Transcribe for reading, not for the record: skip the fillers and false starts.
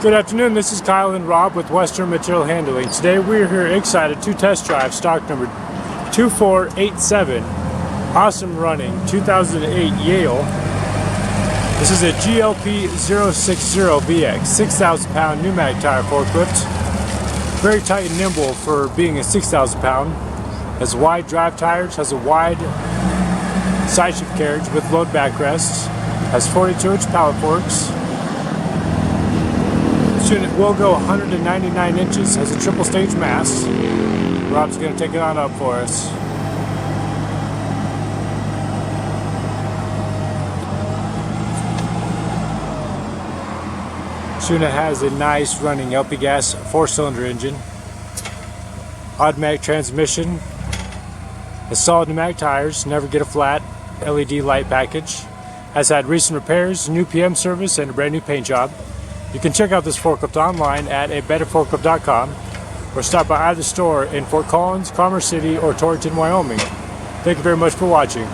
Good afternoon, this is Kyle and Rob with Western Material Handling. Today we're here excited to test drive stock number 2487, awesome running 2008 Yale. This is a GLP060VX, 6,000 pound pneumatic tire forklift. Very tight and nimble for being a 6,000 pound. Has wide drive tires, has a wide side shift carriage with load backrests, has 42-inch pallet forks. This unit will go 199 inches, has a triple stage mast. Rob's going to take it on up for us. This unit has a nice running LP gas 4-cylinder engine, automatic transmission, has solid pneumatic tires, never get a flat, LED light package, has had recent repairs, new PM service, and a brand new paint job. You can check out this forklift online at abetterforklift.com or stop by either store in Fort Collins, Commerce City, or Torrington, Wyoming. Thank you very much for watching.